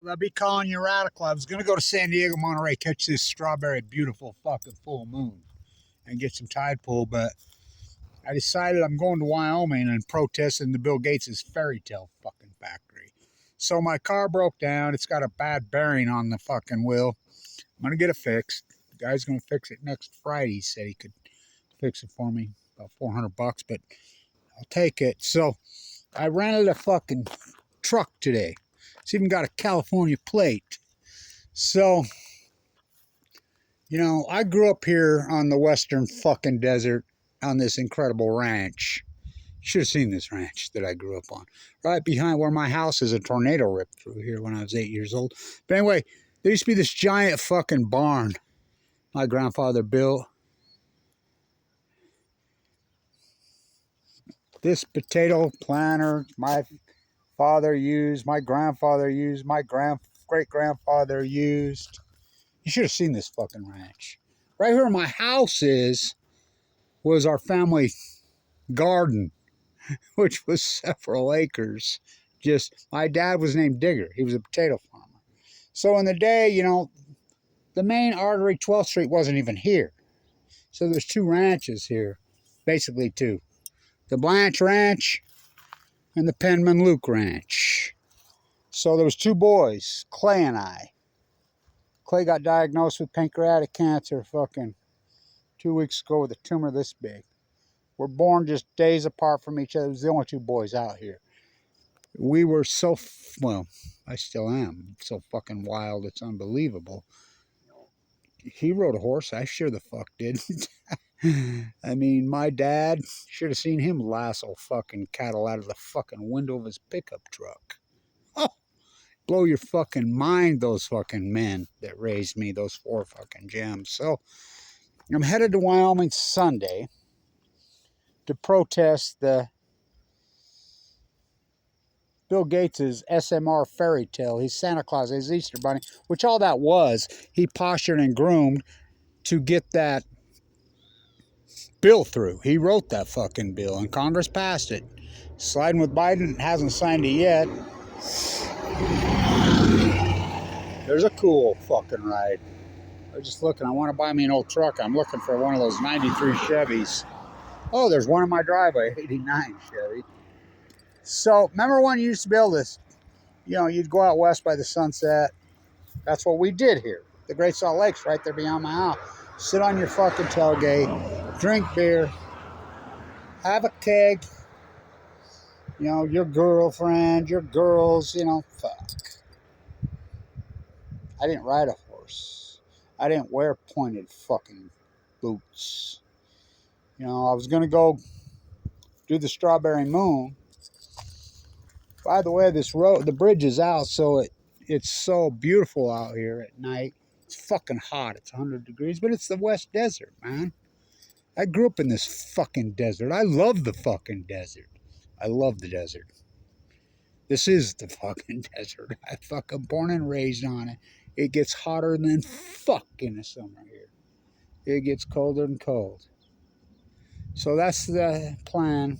I'll be calling you radical. I was going to go to San Diego, Monterey, catch this strawberry beautiful fucking full moon and get some tide pool, but I decided I'm going to Wyoming and protesting the Bill Gates' fairy tale fucking factory. So my car broke down. It's got a bad bearing on the fucking wheel. I'm going to get it fixed. The guy's going to fix it next Friday. He said he could fix it for me, about $400, but I'll take it. So I rented a fucking truck today. It's even got a California plate. So, you know, I grew up here on the western fucking desert on this incredible ranch. Should have seen this ranch that I grew up on. Right behind where my house is, a tornado ripped through here when I was 8 years old. But anyway, there used to be this giant fucking barn my grandfather built. This potato planter my father used, my grandfather used, my great-grandfather used. You should have seen this fucking ranch. Right here where my house was our family garden, which was several acres. Just, my dad was named Digger. He was a potato farmer. So in the day, you know, the main artery, 12th Street, wasn't even here. So there's two ranches here, basically two. The Blanch Ranch and the Penman Luke Ranch. So there was two boys, Clay and I. Clay got diagnosed with pancreatic cancer fucking 2 weeks ago with a tumor this big. We're born just days apart from each other. It was the only two boys out here. We were so, well, I still am, so fucking wild, it's unbelievable. He rode a horse, I sure the fuck didn't. I mean, my dad, should have seen him lasso fucking cattle out of the fucking window of his pickup truck. Oh, blow your fucking mind, those fucking men that raised me, those four fucking gems. So, I'm headed to Wyoming Sunday to protest the Bill Gates' SMR fairy tale. He's Santa Claus, he's Easter Bunny, which all that was, he postured and groomed to get that bill through. He wrote that fucking bill and Congress passed it. Sliding with Biden, hasn't signed it yet. There's a cool fucking ride. I was just looking, I want to buy me an old truck. I'm looking for one of those 93 Chevys. Oh, there's one in my driveway, 89 Chevy. So, remember when you used to be able to, you know, you'd go out west by the sunset. That's what we did here. The Great Salt Lake's right there beyond my house. Sit on your fucking tailgate, drink beer, have a keg, you know, your girlfriend, your girls, you know, fuck. I didn't ride a horse. I didn't wear pointed fucking boots. You know, I was going to go do the Strawberry Moon. By the way, this road, the bridge is out, so it's so beautiful out here at night. It's fucking hot. It's 100 degrees, but it's the West Desert, man. I grew up in this fucking desert. I love the fucking desert. I love the desert. This is the fucking desert. I fucking born and raised on it. It gets hotter than fuck in the summer here. It gets colder and cold. So that's the plan.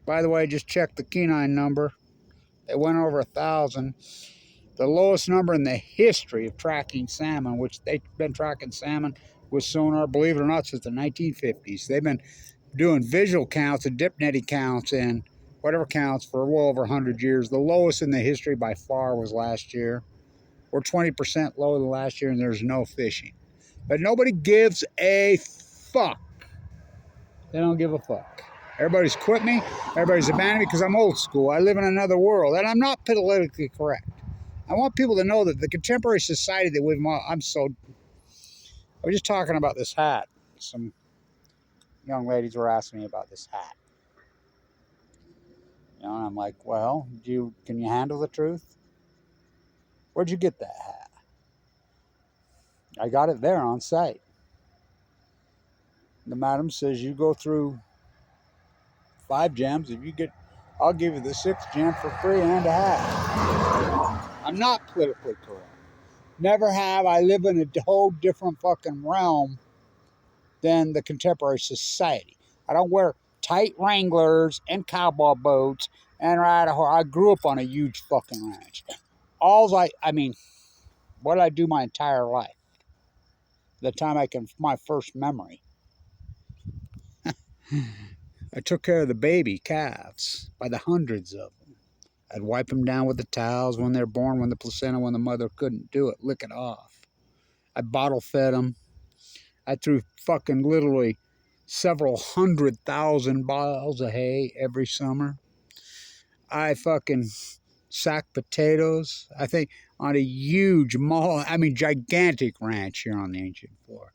By the way, just check the canine number. It went over 1,000. The lowest number in the history of tracking salmon, which they've been tracking salmon with sonar, believe it or not, since the 1950s. They've been doing visual counts and dip netting counts and whatever counts for well over 100 years. The lowest in the history by far was last year. We're 20% lower than last year, and there's no fishing. But nobody gives a fuck. They don't give a fuck. Everybody's quit me. Everybody's abandoned me because I'm old school. I live in another world, and I'm not politically correct. I want people to know that the contemporary society that we've... I was just talking about this hat. Some young ladies were asking me about this hat. You know, and I'm like, well, can you handle the truth? Where'd you get that hat? I got it there on site. The madam says you go through 5 gems. If you get, I'll give you the 6th gem for free and a hat. I'm not politically correct. Never have. I live in a whole different fucking realm than the contemporary society. I don't wear tight Wranglers and cowboy boots and ride a horse. I grew up on a huge fucking ranch. I mean, what did I do my entire life? The time I can, my first memory. I took care of the baby calves by the hundreds of them. I'd wipe them down with the towels when they're born, when the placenta, when the mother couldn't do it, lick it off. I bottle fed them. I threw fucking literally several 100,000 bales of hay every summer. I fucking sacked potatoes. I think on a huge gigantic ranch here on the ancient floor.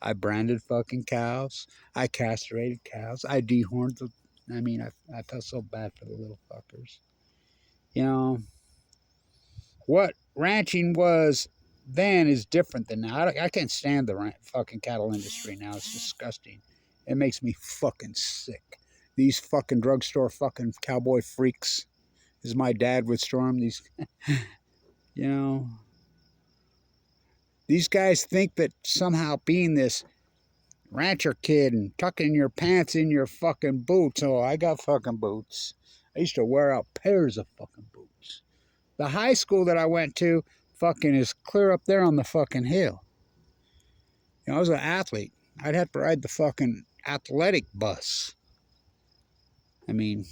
I branded fucking cows. I castrated cows. I dehorned the. I felt so bad for the little fuckers. You know, what ranching was then is different than now. I can't stand the fucking cattle industry now. It's disgusting. It makes me fucking sick. These fucking drugstore fucking cowboy freaks, as my dad would storm these, you know. These guys think that somehow being this rancher kid and tucking your pants in your fucking boots. Oh, I got fucking boots. I used to wear out pairs of fucking boots. The high school that I went to fucking is clear up there on the fucking hill. You know, I was an athlete. I'd have to ride the fucking athletic bus. I mean,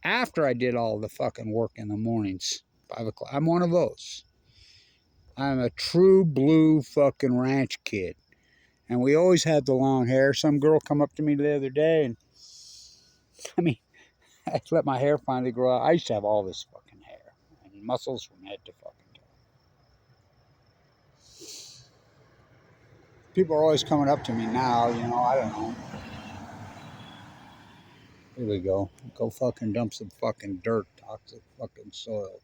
after I did all the fucking work in the mornings, 5 o'clock. I'm one of those. I'm a true blue fucking ranch kid. And we always had the long hair. Some girl come up to me the other day and, I mean, I let my hair finally grow out. I used to have all this fucking hair and muscles from head to fucking toe. People are always coming up to me now, you know, I don't know. Here we go. Go fucking dump some fucking dirt, toxic fucking soil.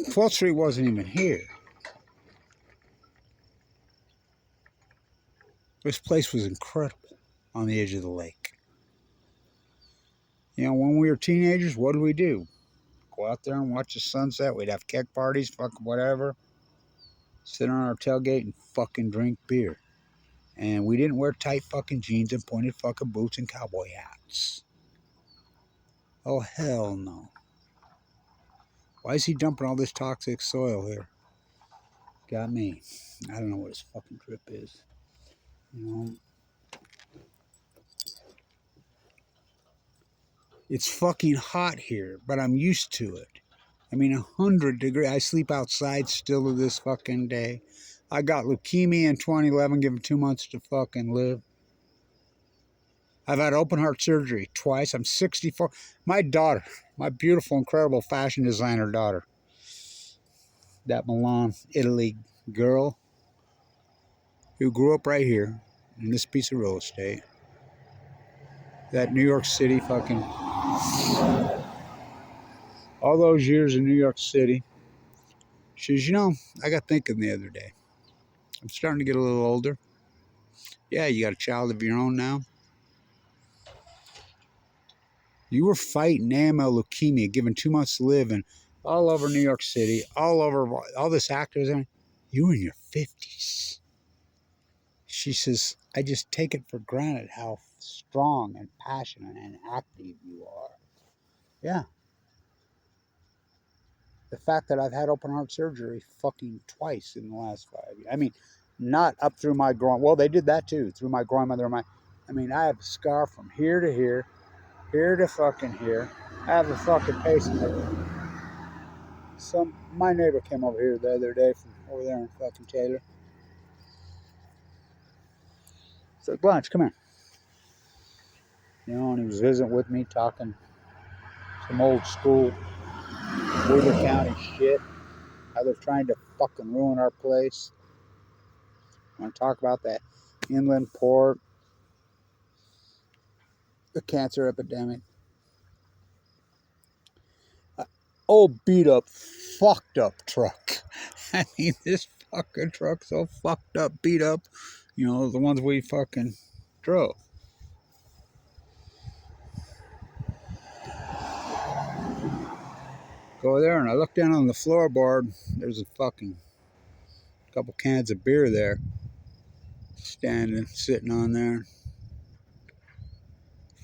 12th Street wasn't even here. This place was incredible on the edge of the lake. You know, when we were teenagers, what did we do? Go out there and watch the sunset. We'd have keg parties, fucking whatever. Sit on our tailgate and fucking drink beer. And we didn't wear tight fucking jeans and pointed fucking boots and cowboy hats. Oh, hell no. Why is he dumping all this toxic soil here? Got me. I don't know what his fucking trip is. You know? It's fucking hot here, but I'm used to it. I mean, 100 degrees. I sleep outside still to this fucking day. I got leukemia in 2011, given 2 months to fucking live. I've had open heart surgery twice. I'm 64. My daughter, my beautiful, incredible fashion designer daughter, that Milan, Italy girl who grew up right here in this piece of real estate, that New York City fucking, all those years in New York City. She says, you know, I got thinking the other day. I'm starting to get a little older. Yeah, you got a child of your own now. You were fighting AML leukemia, given 2 months to live, and all over New York City, all over, all this actors. You were in your 50s. She says, I just take it for granted how strong and passionate and active you are. Yeah. The fact that I've had open heart surgery fucking twice in the last 5 years. I mean, not up through my groin. Well, they did that too, through my groin, I mean, I have a scar from here to here to fucking here. I have a fucking pacemaker. My neighbor came over here the other day from over there in fucking Taylor. So Blanch, come here. You know, and he was visiting with me, talking some old school Weaver County shit. How they're trying to fucking ruin our place. I want to talk about that inland port, the cancer epidemic. Old beat up, fucked up truck. I mean, this fucking truck's so fucked up, beat up. You know, the ones we fucking drove. Go there and I look down on the floorboard. There's a fucking couple cans of beer there, sitting on there.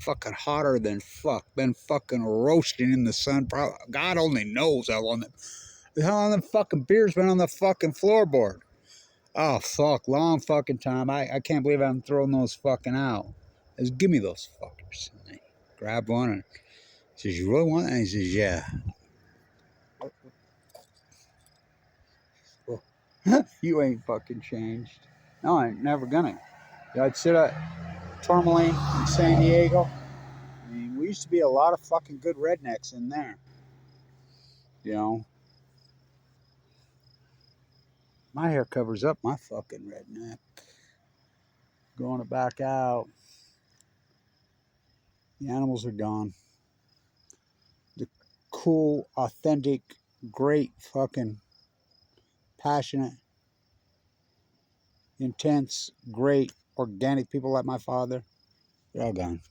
fucking hotter than fuck. Been fucking roasting in the sun. Probably, God only knows how long them fucking beers been on the fucking floorboard. Oh, fuck. Long fucking time. I can't believe I haven't thrown those fucking out. Just give me those fuckers. And I grabbed one and he says, you really want that? And he says, yeah. Well, you ain't fucking changed. No, I ain't never gonna. I'd sit at Tourmaline in San Diego. I mean, we used to be a lot of fucking good rednecks in there. You know? My hair covers up my fucking redneck. Growing it back out. The animals are gone. The cool, authentic, great fucking passionate, intense, great, organic people like my father, they're all gone.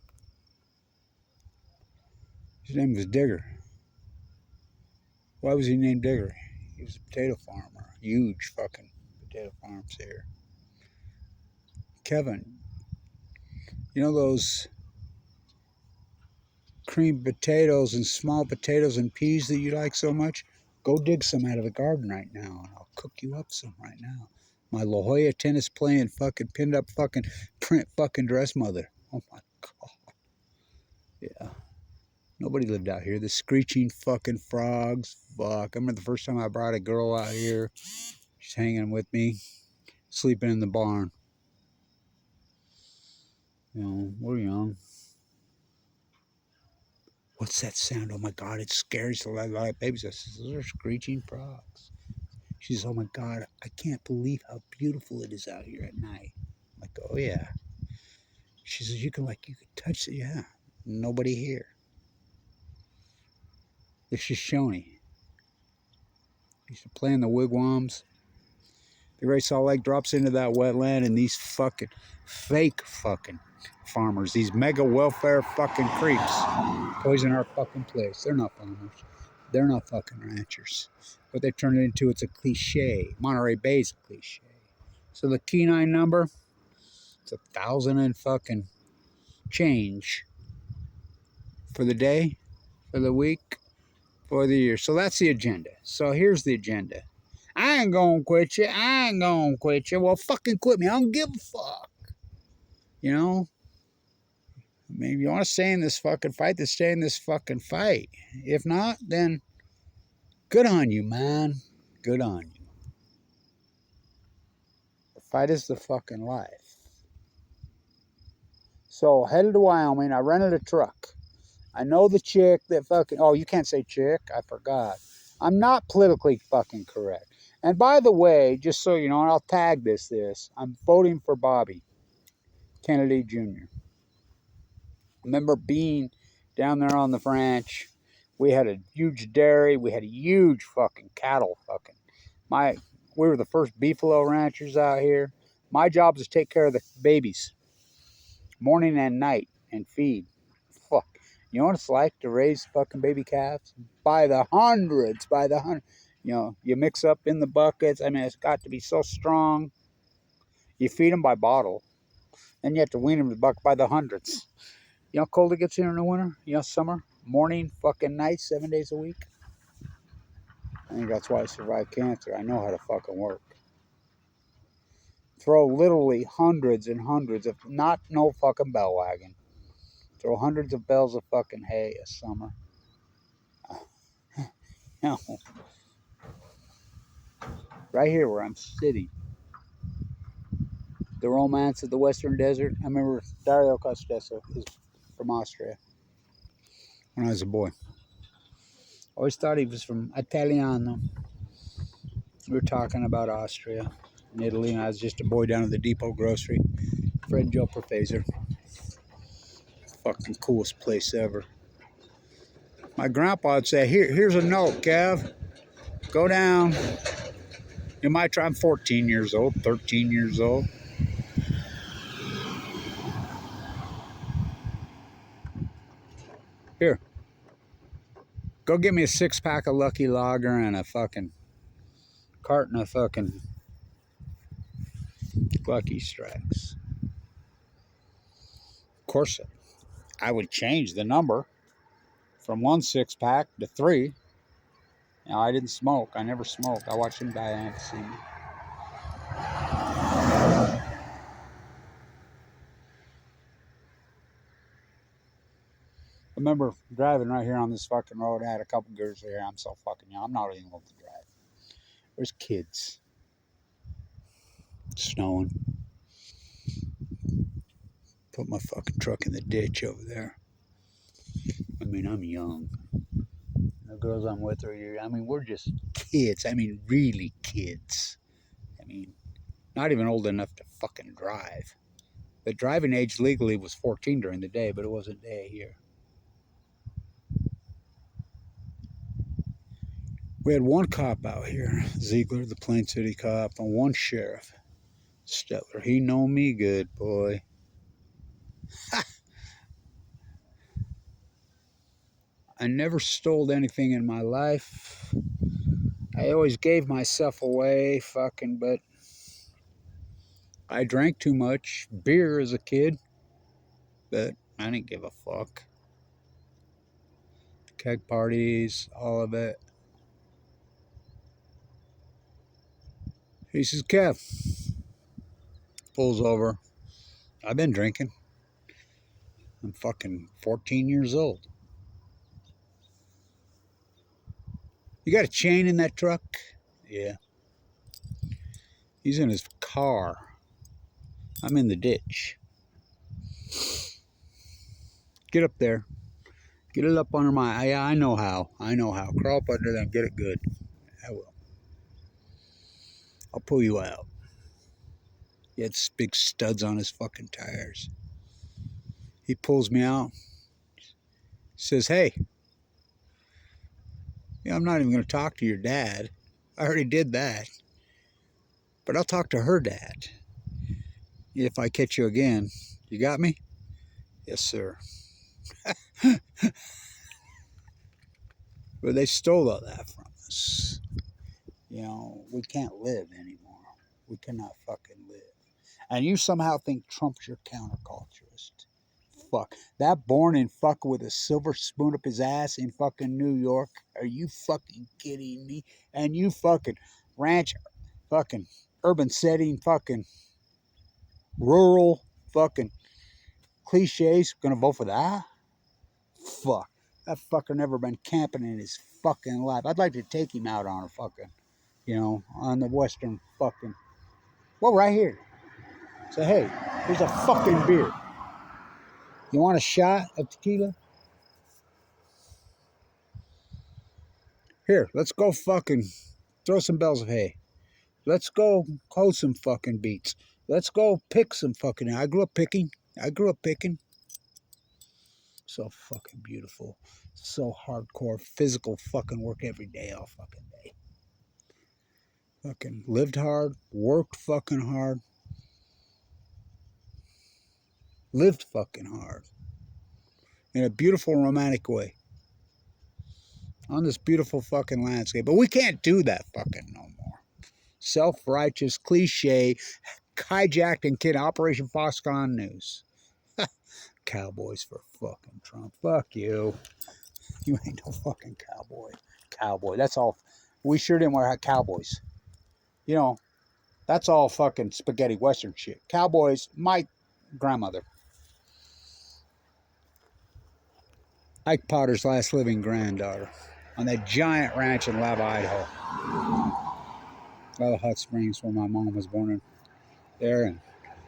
His name was Digger. Why was he named Digger? He was a potato farmer. Huge fucking potato farms here. Kevin, you know those creamed potatoes and small potatoes and peas that you like so much? Go dig some out of the garden right now, and I'll cook you up some right now. My La Jolla tennis playing fucking pinned up fucking print fucking dress mother. Oh my God. Yeah. Nobody lived out here. The screeching fucking frogs. Fuck. I remember the first time I brought a girl out here. She's hanging with me. Sleeping in the barn. You know, we're young. What's that sound? Oh my God, it scares the life out of babies. I said, those are screeching frogs. She says, oh my God, I can't believe how beautiful it is out here at night. I'm like, oh yeah. She says, you can touch it. Yeah. Nobody here. This is Shoshone. Used to play in the wigwams. The Great Salt Lake drops into that wetland, and these fucking fake fucking farmers, these mega welfare fucking creeps, poison our fucking place. They're not farmers. They're not fucking ranchers. What they turn it into, it's a cliche. Monterey Bay's a cliche. So the Kenine number, it's 1,000 and fucking change for the day, for the week, for the year. So that's the agenda. So here's the agenda. I ain't gonna quit you. I ain't gonna quit you. Well, fucking quit me. I don't give a fuck. You know? I mean, if you want to stay in this fucking fight, then stay in this fucking fight. If not, then good on you, man. Good on you. The fight is the fucking life. So, headed to Wyoming. I rented a truck. I know the chick that fucking... Oh, you can't say chick. I forgot. I'm not politically fucking correct. And by the way, just so you know, and I'll tag this, I'm voting for Bobby Kennedy Jr. I remember being down there on the ranch. We had a huge dairy. We had a huge fucking cattle fucking. We were the first beefalo ranchers out here. My job was to take care of the babies. Morning and night and feed. Fuck. You know what it's like to raise fucking baby calves? By the hundreds. You know, you mix up in the buckets. I mean, it's got to be so strong. You feed them by bottle. Then you have to wean them to buck by the hundreds. You know how cold it gets here in the winter? You know, summer? Morning, fucking night, 7 days a week. I think that's why I survived cancer. I know how to fucking work. Throw literally hundreds and hundreds of, not no fucking bell wagon. Throw hundreds of bales of fucking hay a summer. You know, right here where I'm sitting. The romance of the Western Desert. I remember Dario Costesso is from Austria when I was a boy. Always thought he was from Italiano. We were talking about Austria and Italy, and I was just a boy down at the Depot Grocery. Fred Joe Professor. Fucking coolest place ever. My grandpa would say, here's a note, Kev. Go down. You might try. I'm 14 years old, 13 years old. Here. Go get me a 6-pack of Lucky Lager and a fucking carton of fucking Lucky Strikes. Of course, I would change the number from 1 6-pack to 3. Now, I didn't smoke. I never smoked. I watched him die on emphysema. I remember driving right here on this fucking road. I had a couple girls here. I'm so fucking young. I'm not even able to drive. There's kids. It's snowing. Put my fucking truck in the ditch over there. I mean, I'm young. The girls I'm with are, I mean, we're just kids. I mean, really kids. I mean, not even old enough to fucking drive. The driving age legally was 14 during the day, but it wasn't day here. We had one cop out here, Ziegler, the Plain City cop, and one sheriff, Stetler. He know me good, boy. I never stole anything in my life. I always gave myself away, fucking, but I drank too much beer as a kid, but I didn't give a fuck. Keg parties, all of it. He says, Kev, pulls over. I've been drinking. I'm fucking 14 years old. You got a chain in that truck? Yeah. He's in his car. I'm in the ditch. Get up there. Get it up under my... I know how. I know how. Crawl up under there and get it good. I will. I'll pull you out. He had big studs on his fucking tires. He pulls me out. Says, hey. Yeah, I'm not even going to talk to your dad. I already did that. But I'll talk to her dad. If I catch you again. You got me? Yes, sir. But they stole all that from us. You know, we can't live anymore. We cannot fucking live. And you somehow think Trump's your counterculturist. Fuck. That born in fucking with a silver spoon up his ass in fucking New York. Are you fucking kidding me? And you fucking ranch, fucking urban setting, fucking rural, fucking cliches. Gonna vote for that? Fuck. That fucker never been camping in his fucking life. I'd like to take him out on a fucking, you know, on the western fucking, well, right here. Say, hey, here's a fucking beer. You want a shot of tequila? Here, let's go fucking throw some bales of hay. Let's go hoe some fucking beets. Let's go pick some fucking... I grew up picking. So fucking beautiful. So hardcore. Physical fucking work every day, all fucking day. Fucking lived hard. Worked fucking hard. Lived fucking hard. In a beautiful romantic way. On this beautiful fucking landscape. But we can't do that fucking no more. Self-righteous, cliche, hijacked and kid Operation Foxconn News. Cowboys for fucking Trump. Fuck you. You ain't no fucking cowboy. Cowboy. That's all. We sure didn't wear cowboys. You know, that's all fucking spaghetti western shit. Cowboys, my grandmother. Ike Potter's last living granddaughter. On that giant ranch in Lava, Idaho. Well, Hot Springs, where my mom was born in. There, and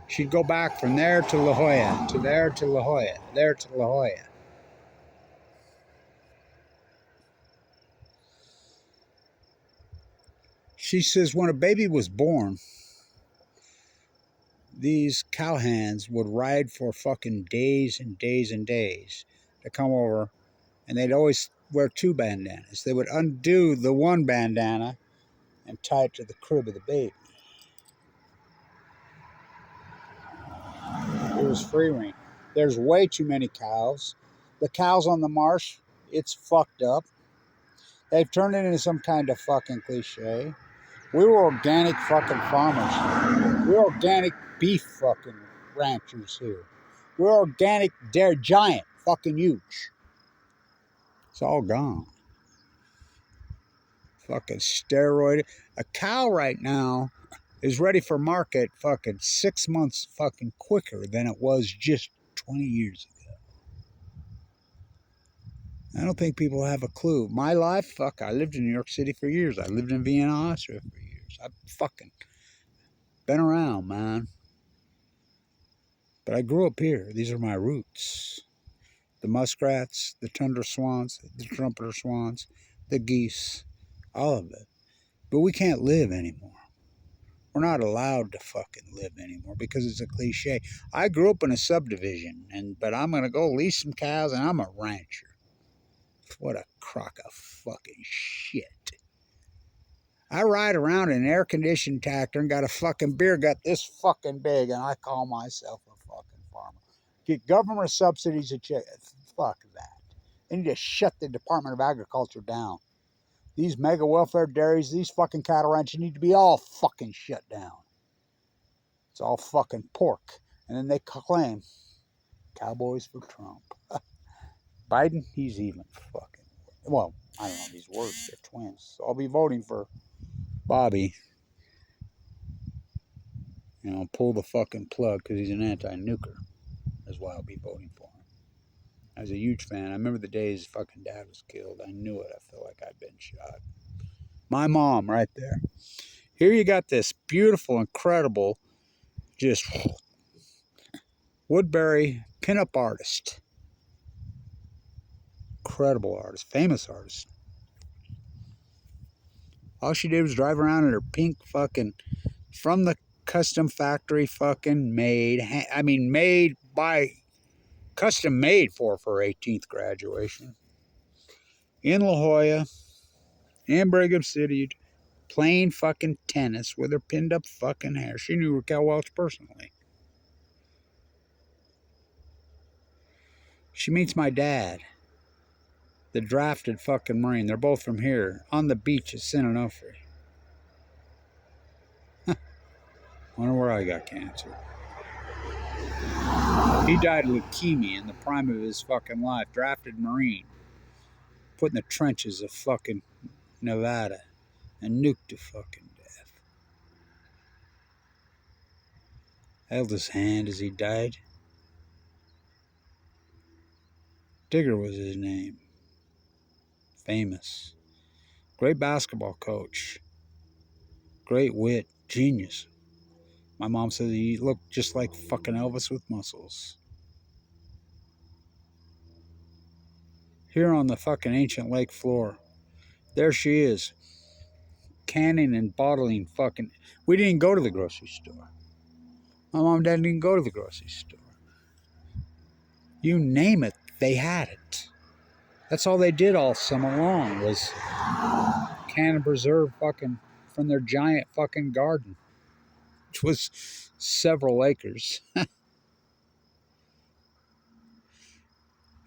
she'd go back from there to La Jolla, to there to La Jolla, there to La Jolla. She says when a baby was born, these cowhands would ride for fucking days and days and days to come over, and they'd always wear 2 bandanas. They would undo the one bandana and tie it to the crib of the baby. It was free range. There's way too many cows. The cows on the marsh, it's fucked up. They've turned it into some kind of fucking cliche. We were organic fucking farmers. We were organic beef fucking ranchers here. We're organic, giant fucking huge. It's all gone. Fucking steroid. A cow right now is ready for market fucking 6 months fucking quicker than it was just 20 years ago. I don't think people have a clue. My life, fuck, I lived in New York City for years. I lived in Vienna, Austria for years. I've fucking been around, man. But I grew up here. These are my roots. The muskrats, the tundra swans, the trumpeter swans, the geese, all of it. But we can't live anymore. We're not allowed to fucking live anymore because it's a cliche. I grew up in a subdivision, but I'm going to go lease some cows and I'm a rancher. What a crock of fucking shit. I ride around in an air-conditioned tractor and got a fucking beer gut this fucking big, and I call myself a fucking farmer. Get government subsidies to check. Fuck that. They need to shut the Department of Agriculture down. These mega welfare dairies, these fucking cattle ranches need to be all fucking shut down. It's all fucking pork. And then they claim cowboys for Trump. Biden, he's even fucking. Well, I don't know if he's worse. They're twins. So I'll be voting for Bobby. You know, pull the fucking plug because he's an anti-nuker. That's why I'll be voting for him. I was a huge fan. I remember the day his fucking dad was killed. I knew it. I felt like I'd been shot. My mom right there. Here you got this beautiful, incredible, just Woodbury pinup artist. Incredible artist. Famous artist. All she did was drive around in her pink fucking, from the custom factory fucking made. I mean, made by, custom made for her 18th graduation. In La Jolla, in Brigham City, playing fucking tennis with her pinned up fucking hair. She knew Raquel Welch personally. She meets my dad, the drafted fucking Marine. They're both from here, on the beach at San Onofre. Wonder where I got cancer. He died of leukemia in the prime of his fucking life. Drafted Marine. Put in the trenches of fucking Nevada and nuked to fucking death. Held his hand as he died. Digger was his name. Famous. Great basketball coach. Great wit. Genius. My mom said he looked just like fucking Elvis with muscles. Here on the fucking ancient lake floor, there she is, canning and bottling fucking. We didn't go to the grocery store. My mom and dad didn't go to the grocery store. You name it, they had it. That's all they did all summer long was can and preserve fucking from their giant fucking garden, which was several acres.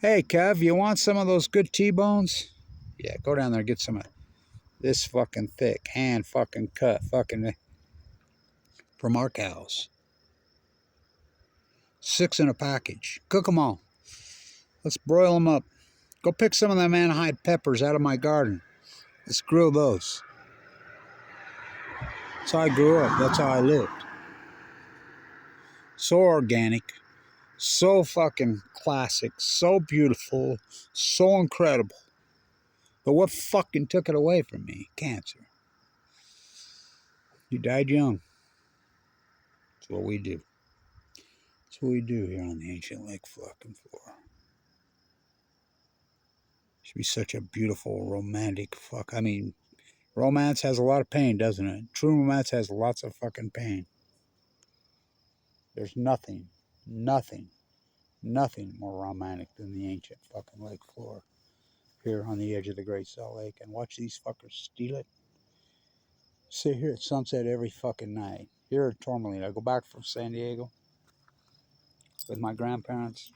Hey, Kev, you want some of those good T-bones? Yeah, go down there and get some of this fucking thick, hand fucking cut fucking from our cows. 6 in a package. Cook them all. Let's broil them up. Go pick some of them Anaheim peppers out of my garden. Let's grill those. That's how I grew up. That's how I lived. So organic. So fucking classic. So beautiful. So incredible. But what fucking took it away from me? Cancer. You died young. That's what we do. That's what we do here on the ancient lake fucking floor. Should be such a beautiful, romantic fuck. I mean, romance has a lot of pain, doesn't it? True romance has lots of fucking pain. There's nothing more romantic than the ancient fucking lake floor here on the edge of the Great Salt Lake. And watch these fuckers steal it. Sit here at sunset every fucking night. Here at Tourmaline. I go back from San Diego with my grandparents.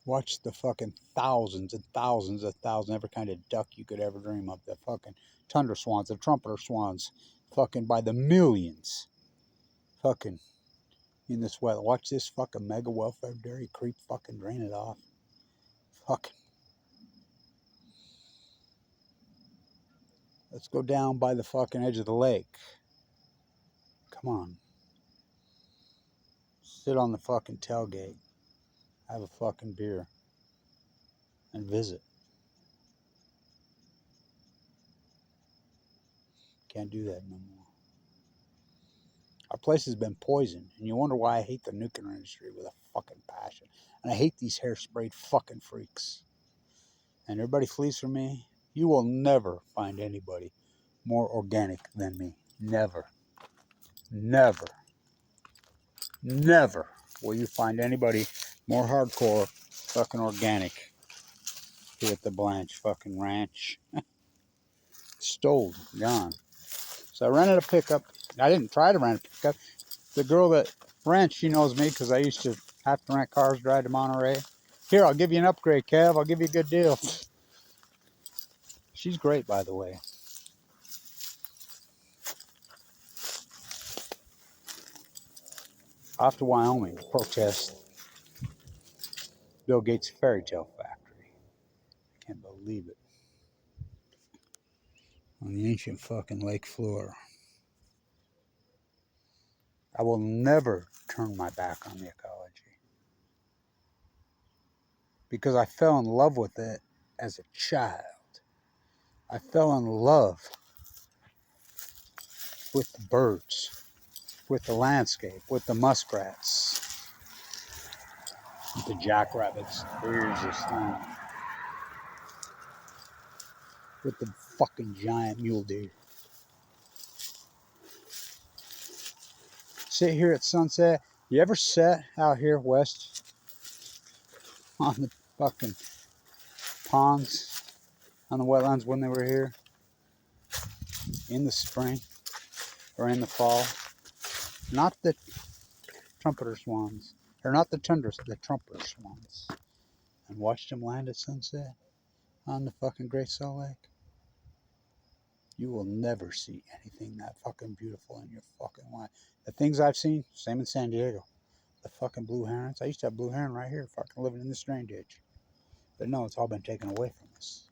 Watch the fucking thousands and thousands of thousands, every kind of duck you could ever dream of. The fucking tundra swans, the trumpeter swans, fucking by the millions. Fucking, in this weather. Watch this fucking mega welfare dairy creep fucking drain it off. Fucking. Let's go down by the fucking edge of the lake. Come on. Sit on the fucking tailgate. Have a fucking beer. And visit. Can't do that no more. Our place has been poisoned. And you wonder why I hate the nuclear industry with a fucking passion. And I hate these hair-sprayed fucking freaks. And everybody flees from me. You will never find anybody more organic than me. Never. Never. Never will you find anybody more hardcore fucking organic here at the Blanch fucking ranch. Stole, gone. So I rented a pickup. I didn't try to rent a pickup. The girl that rents, she knows me because I used to have to rent cars, drive to Monterey. Here, I'll give you an upgrade, Kev. I'll give you a good deal. She's great, by the way. Off to Wyoming to protest Bill Gates' fairy tale factory. I can't believe it. On the ancient fucking lake floor. I will never turn my back on the ecology. Because I fell in love with it as a child. I fell in love with the birds, with the landscape, with the muskrats, with the jackrabbits. Here's this thing. With the fucking giant mule deer. Sit here at sunset. You ever sat out here west on the fucking ponds, on the wetlands when they were here? In the spring or in the fall? Not the trumpeter swans. Or not the tundras, the trumpeter swans. And watched them land at sunset on the fucking Great Salt Lake. You will never see anything that fucking beautiful in your fucking life. The things I've seen, same in San Diego. The fucking blue herons. I used to have blue heron right here, fucking living in this drain ditch. But no, it's all been taken away from us.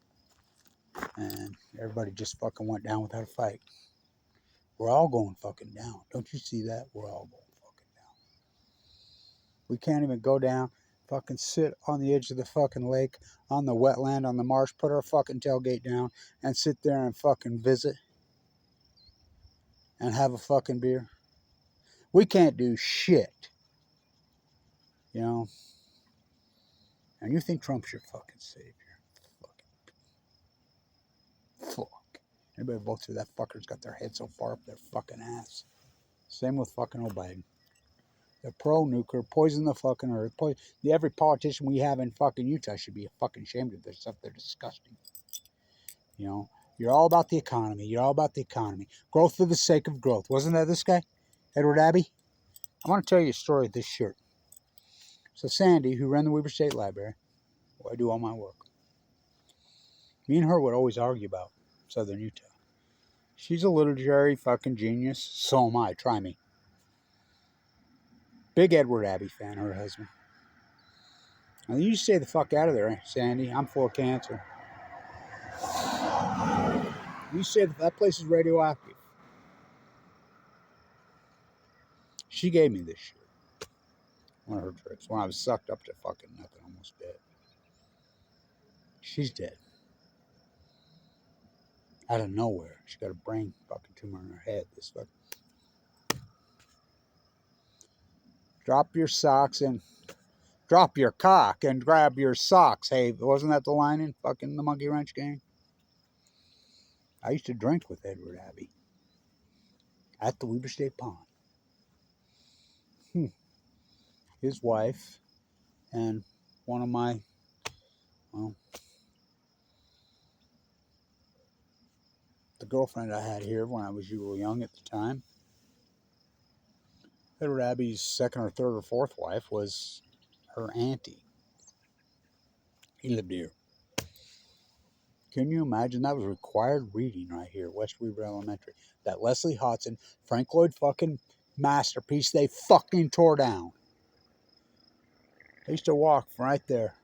And everybody just fucking went down without a fight. We're all going fucking down. Don't you see that? We're all going fucking down. We can't even go down, fucking sit on the edge of the fucking lake, on the wetland, on the marsh, put our fucking tailgate down, and sit there and fucking visit and have a fucking beer. We can't do shit. You know? And you think Trump's your fucking savior. Fuck. Anybody votes for that fucker's got their head so far up their fucking ass. Same with fucking old Biden. They're pro-nuclear, poison the fucking earth. Every politician we have in fucking Utah should be fucking ashamed of their stuff. They're disgusting. You know, you're all about the economy. You're all about the economy. Growth for the sake of growth. Wasn't that this guy? Edward Abbey? I want to tell you a story of this shirt. So Sandy, who ran the Weber State Library, where I do all my work, me and her would always argue about Southern Utah. She's a literary fucking genius. So am I. Try me. Big Edward Abbey fan, her husband. Now, you stay the fuck out of there, Sandy. I'm full of cancer. You say that place is radioactive. She gave me this shit. One of her trips. When I was sucked up to fucking nothing, almost dead. She's dead. Out of nowhere. She got a brain fucking tumor in her head. This fucking. Drop your socks and drop your cock and grab your socks. Hey, wasn't that the line in fucking the Monkey Wrench Gang? I used to drink with Edward Abbey at the Weber State Pond. His wife and one of my, well, the girlfriend I had here when I was real young at the time. Edward Abbey's second or third or fourth wife was her auntie. He lived here. Can you imagine? That was required reading right here, West Weber Elementary. That Leslie Hodson, Frank Lloyd fucking masterpiece they fucking tore down. I used to walk right there,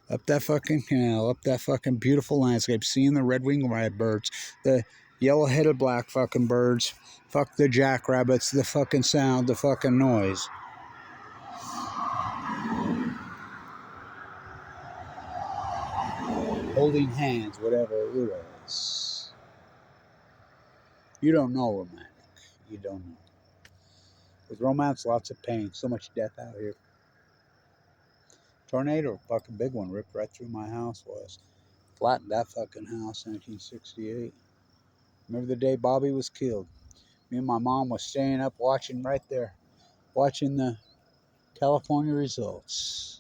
up that fucking canal, up that fucking beautiful landscape, seeing the red-winged redbirds, the yellow-headed black fucking birds, fuck the jackrabbits, the fucking sound, the fucking noise. Holding hands, whatever it was. You don't know romantic. You don't know. With romance, lots of pain, so much death out here. Tornado, fucking big one, ripped right through my house was. Flattened that fucking house, 1968. Remember the day Bobby was killed? Me and my mom was staying up watching right there, watching the California results.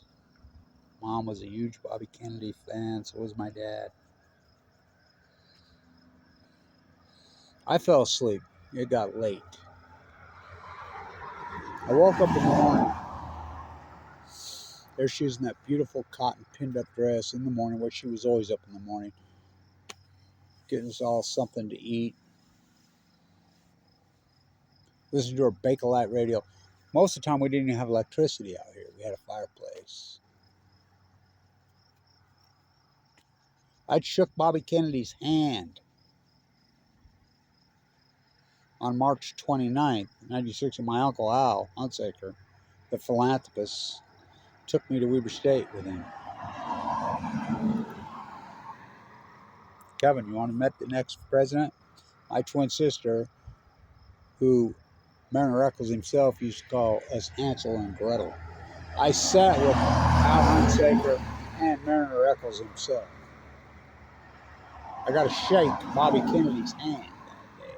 Mom was a huge Bobby Kennedy fan, so was my dad. I fell asleep. It got late. I woke up in the morning. There she was in that beautiful cotton pinned up dress in the morning, where she was always up in the morning, getting us all something to eat. Listening to her Bakelite radio. Most of the time we didn't even have electricity out here. We had a fireplace. I'd shook Bobby Kennedy's hand on March 29th, 1960. My Uncle Al Hunsaker, the philanthropist, took me to Weber State with him. Kevin, you want to meet the next president? My twin sister, who Mariner Eccles himself used to call us Hansel and Gretel. I sat with Al Hunsaker and Mariner Eccles himself. I got to shake Bobby Kennedy's hand that day.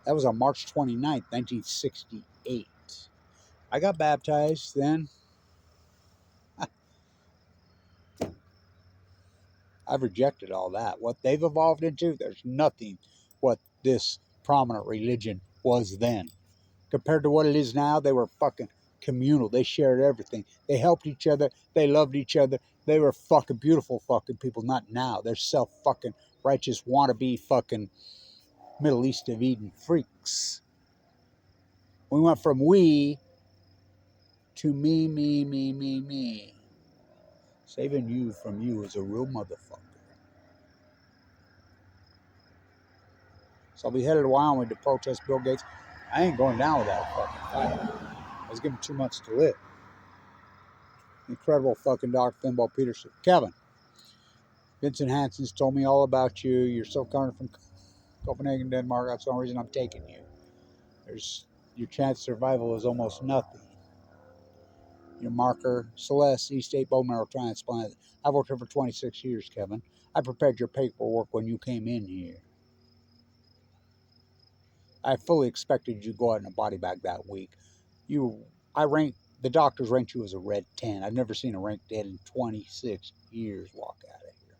That was on March 29th, 1968. I got baptized then. I've rejected all that. What they've evolved into, there's nothing what this prominent religion was then. Compared to what it is now, they were fucking communal. They shared everything. They helped each other. They loved each other. They were fucking beautiful fucking people. Not now. They're self-fucking righteous wannabe fucking Middle East of Eden freaks. We went from we to me, me, me, me, me. Saving you from you is a real motherfucker. So I'll be headed to Wyoming to protest Bill Gates. I ain't going down without a fucking fight. I was given 2 months to live. Incredible fucking Dr. Fimbo Peterson. Kevin, Vincent Hansen's told me all about you. You're still coming from Copenhagen, Denmark. That's the only reason I'm taking you. Your chance of survival is almost nothing. Your marker, Celeste, East 8 bone marrow transplant. I've worked here for 26 years, Kevin. I prepared your paperwork when you came in here. I fully expected you to go out in a body bag that week. The doctors ranked you as a red 10. I've never seen a ranked dead in 26 years walk out of here.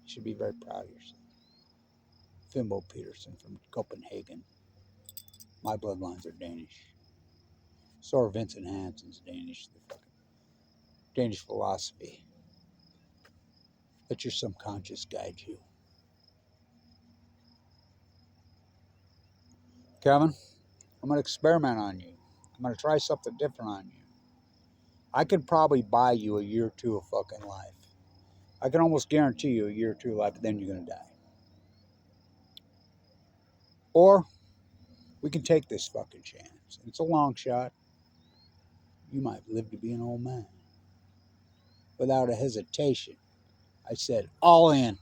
You should be very proud of yourself. Fimbo Peterson from Copenhagen. My bloodlines are Danish. So are Vincent Hansen's Danish. The fucking Danish philosophy. Let your subconscious guide you. Kevin, I'm going to experiment on you. I'm going to try something different on you. I could probably buy you a year or two of fucking life. I can almost guarantee you a year or two of life, but then you're going to die. Or we can take this fucking chance. It's a long shot. You might live to be an old man. Without a hesitation, I said, all in.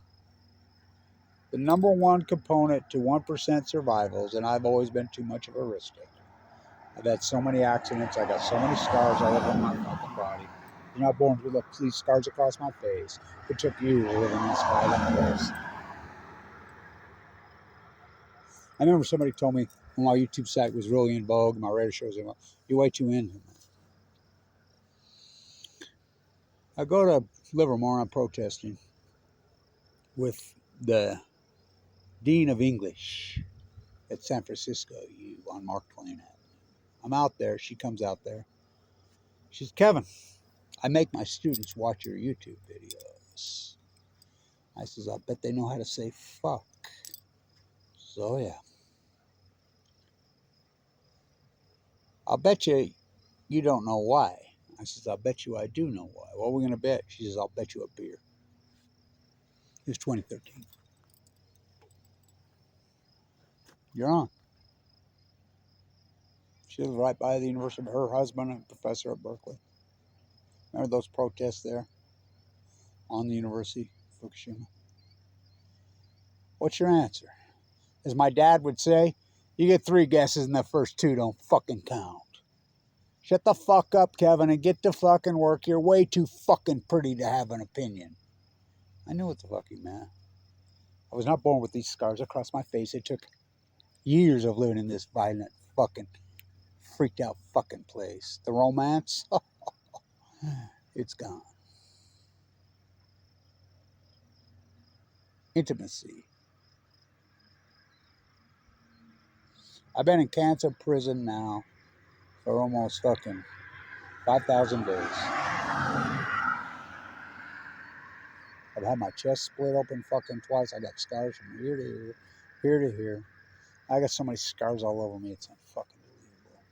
The number one component to 1% survivals, and I've always been too much of a risk taker. I've had so many accidents. I got so many scars all over my fucking body. You're not born with these scars across my face. It took you to live in this violent place. I remember somebody told me when my YouTube site was really in vogue, and my radio shows, you're way too into it. I go to Livermore, I'm protesting with the Dean of English at San Francisco on Mark Twain Avenue. I'm out there. She comes out there. She says, Kevin, I make my students watch your YouTube videos. I says, I bet they know how to say fuck. So, yeah. I'll bet you don't know why. I says, I'll bet you I do know why. What are we going to bet? She says, I'll bet you a beer. It was 2013. You're on. She lives right by the university. Her husband, a professor at Berkeley. Remember those protests there on the university, Fukushima? What's your answer? As my dad would say, you get 3 guesses and the first 2 don't fucking count. Shut the fuck up, Kevin, and get to fucking work. You're way too fucking pretty to have an opinion. I knew what the fuck he meant. I was not born with these scars across my face. It took years of living in this violent fucking freaked out fucking place. The romance, it's gone. Intimacy. I've been in cancer prison now for almost fucking 5,000 days. I've had my chest split open fucking twice. I got scars from here to here, here to here. I got so many scars all over me, it's fucking unbelievable.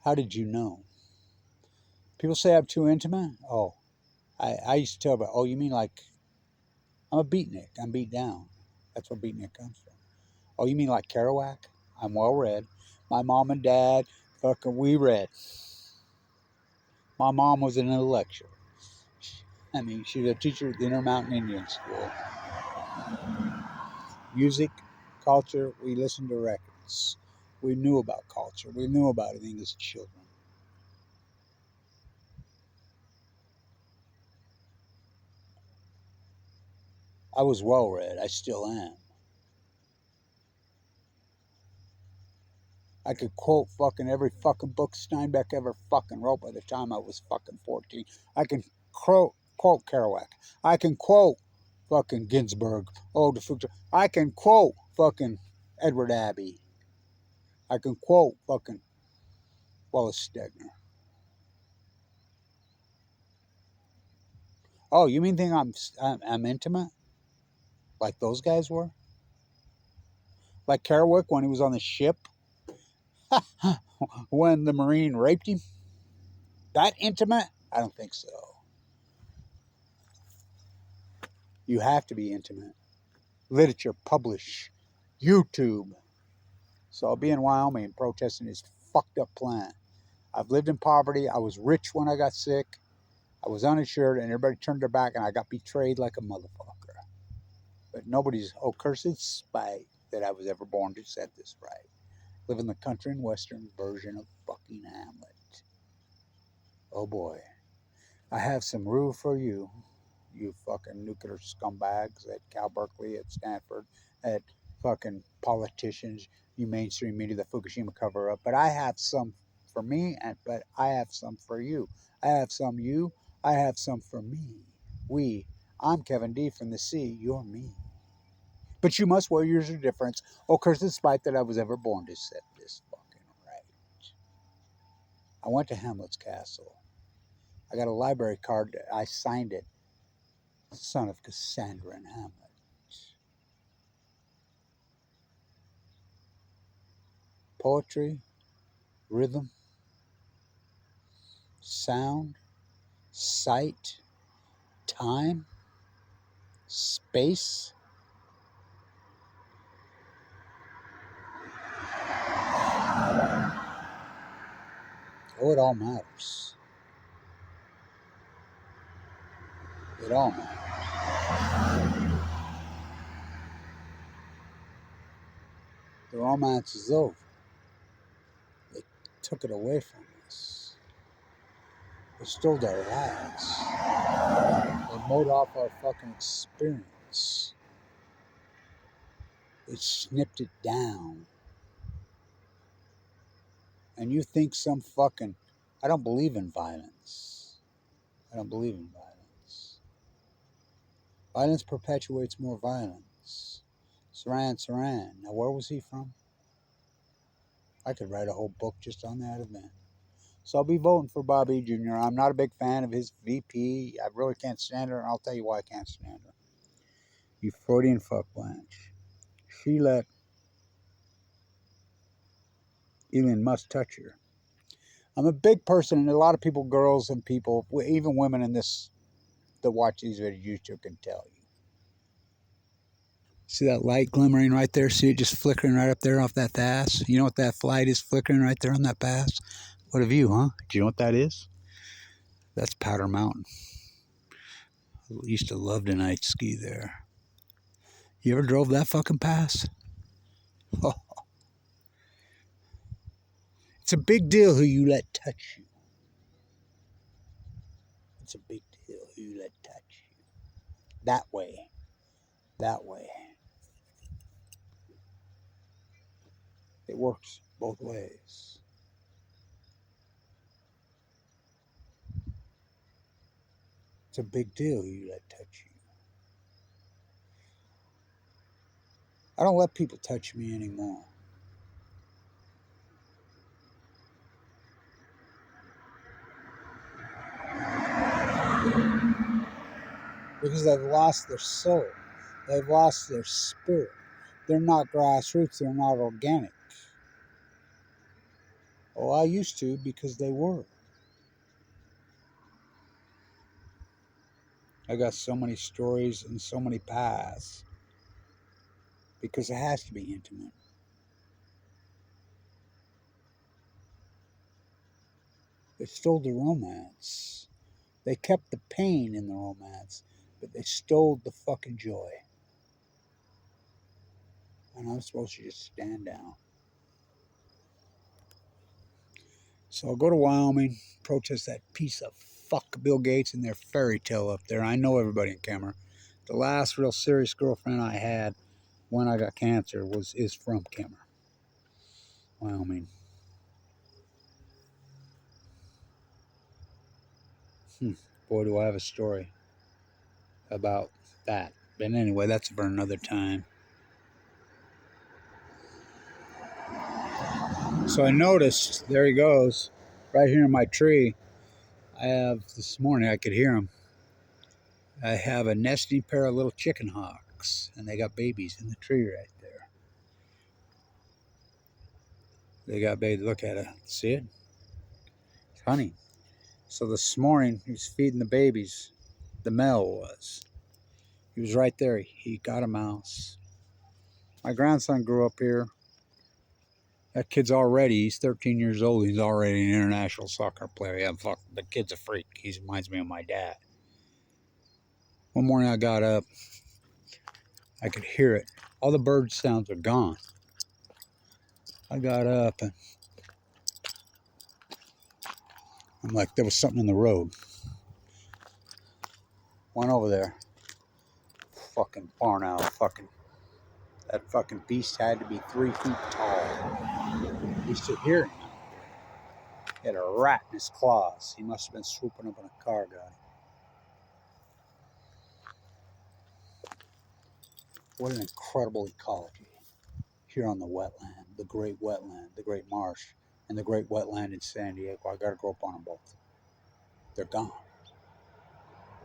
How did you know? People say I'm too intimate. Oh, I used to tell about, oh, you mean like, I'm a beatnik. I'm beat down. That's where beatnik comes from. Oh, you mean like Kerouac? I'm well read. My mom and dad, fucking, we read. My mom was an intellectual. I mean, she was a teacher at the Intermountain Indian School. Music, culture, we listened to records. We knew about culture. We knew about it as children. I was well read. I still am. I could quote fucking every fucking book Steinbeck ever fucking wrote by the time I was fucking 14. I can quote Kerouac. I can quote fucking Ginsberg. Oh, the Fukushima. I can quote fucking Edward Abbey. I can quote fucking Wallace Stegner. Oh, you mean think I'm intimate? Like those guys were? Like Kerouac when he was on the ship? When the Marine raped him? That intimate? I don't think so. You have to be intimate. Literature, publish, YouTube. So I'll be in Wyoming protesting his fucked up plan. I've lived in poverty. I was rich when I got sick. I was uninsured and everybody turned their back and I got betrayed like a motherfucker. But nobody's, oh, cursed spite that I was ever born to set this right. Live in the country and western version of fucking Hamlet. Oh boy. I have some rule for you, you fucking nuclear scumbags at Cal Berkeley, at Stanford, at fucking politicians, you mainstream media, the Fukushima cover up. But I have some for me, but I have some for you. I have some you, I have some for me. We. I'm Kevin D from the sea, you're me. But you must wear yours of difference. Oh, curse the spite that I was ever born to set this fucking right. I went to Hamlet's castle. I got a library card. I signed it. Son of Cassandra and Hamlet. Poetry, rhythm, sound, sight, time, space. Oh, it all matters. It all matters. The romance is over. They took it away from us. They stole our lives. They mowed off our fucking experience. They snipped it down. And you think some fucking... I don't believe in violence. I don't believe in violence. Violence perpetuates more violence. Saran. Now, where was he from? I could write a whole book just on that event. So I'll be voting for Bobby Jr. I'm not a big fan of his VP. I really can't stand her, and I'll tell you why I can't stand her. You Freudian fuck Blanche. She let Elon Musk touch her. I'm a big person, and a lot of people, girls and people, even women in this that watch these videos, YouTube can tell you. See that light glimmering right there? See it just flickering right up there off that pass? You know what that light is flickering right there on that pass? What a view, huh? Do you know what that is? That's Powder Mountain. I used to love to night ski there. You ever drove that fucking pass? Oh, it's a big deal who you let touch you. It's a big deal who you let touch you. That way. That way. It works both ways. It's a big deal who you let touch you. I don't let people touch me anymore. Because they've lost their soul. They've lost their spirit. They're not grassroots. They're not organic. Oh, I used to because they were. I got so many stories and so many paths because it has to be intimate. They stole the romance. They kept the pain in the romance, but they stole the fucking joy. And I'm supposed to just stand down. So I'll go to Wyoming, protest that piece of fuck Bill Gates and their fairy tale up there. I know everybody in camera. The last real serious girlfriend I had when I got cancer is from Kemmer, Wyoming. Boy, do I have a story about that. But anyway, that's for another time. So I noticed, there he goes, right here in my tree. I have, this morning, I could hear him. I have a nesting pair of little chicken hawks, and they got babies in the tree right there. They got babies. Look at it. See it? It's honey. So this morning, he was feeding the babies. The male was. He was right there. He got a mouse. My grandson grew up here. That kid's already, he's 13 years old. He's already an international soccer player. Yeah, fuck, the kid's a freak. He reminds me of my dad. One morning I got up. I could hear it. All the bird sounds are gone. I got up and I'm like, there was something in the road. Went over there. Fucking barn owl. That fucking beast had to be 3 feet tall. You should hear him. He had a rat in his claws. He must have been swooping up in a car, guy. What an incredible ecology here on the wetland, the great marsh, and the great wetland in San Diego. I gotta grow up on them both. They're gone.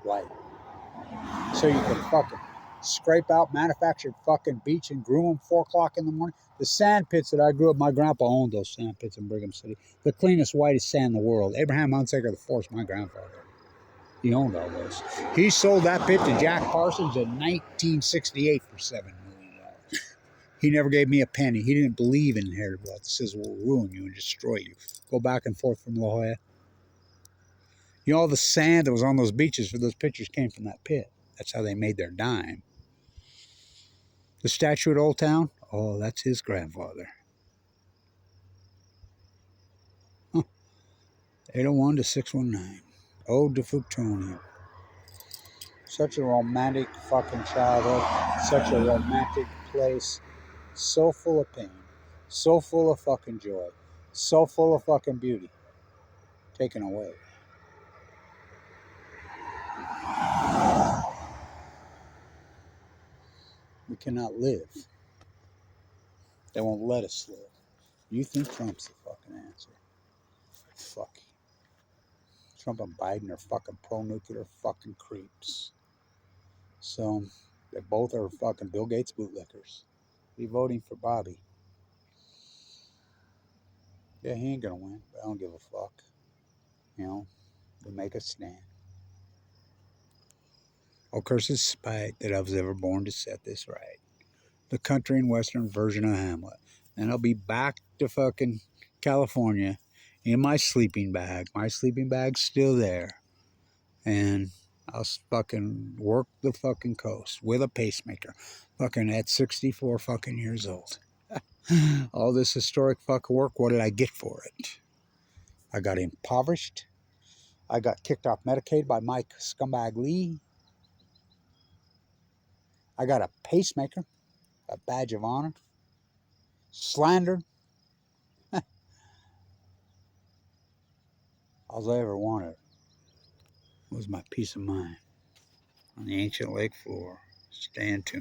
Right. So you can fucking scrape out manufactured fucking beach and groom them 4 o'clock in the morning. The sand pits that I grew up, my grandpa owned those sand pits in Brigham City. The cleanest, whitest sand in the world. Abraham Hunsaker IV, my grandfather. He owned all those. He sold that pit to Jack Parsons in 1968 for $7 million. He never gave me a penny. He didn't believe in inherited wealth. He says, we'll ruin you and destroy you. Go back and forth from La Jolla. You know, all the sand that was on those beaches for those pictures came from that pit. That's how they made their dime. The statue at Old Town? Oh, that's his grandfather. Huh. 801 to 619. Ode to Futonium. Such a romantic fucking childhood. Such a romantic place. So full of pain. So full of fucking joy. So full of fucking beauty. Taken away. We cannot live. They won't let us live. You think Trump's the fucking answer. Fuck. Trump and Biden are fucking pro-nuclear fucking creeps. So, They both are fucking Bill Gates bootlickers. Be voting for Bobby. Yeah, he ain't gonna win, but I don't give a fuck. You know, we make a stand. Oh, curses spite that I was ever born to set this right. The country and western version of Hamlet. And I'll be back to fucking California in my sleeping bag. My sleeping bag's still there. And I'll fucking work the fucking coast with a pacemaker. Fucking at 64 fucking years old. All this historic fucking work, what did I get for it? I got impoverished. I got kicked off Medicaid by Mike Scumbag Lee. I got a pacemaker, a badge of honor. Slander. All I ever wanted was my peace of mind on the ancient lake floor. Stay tuned.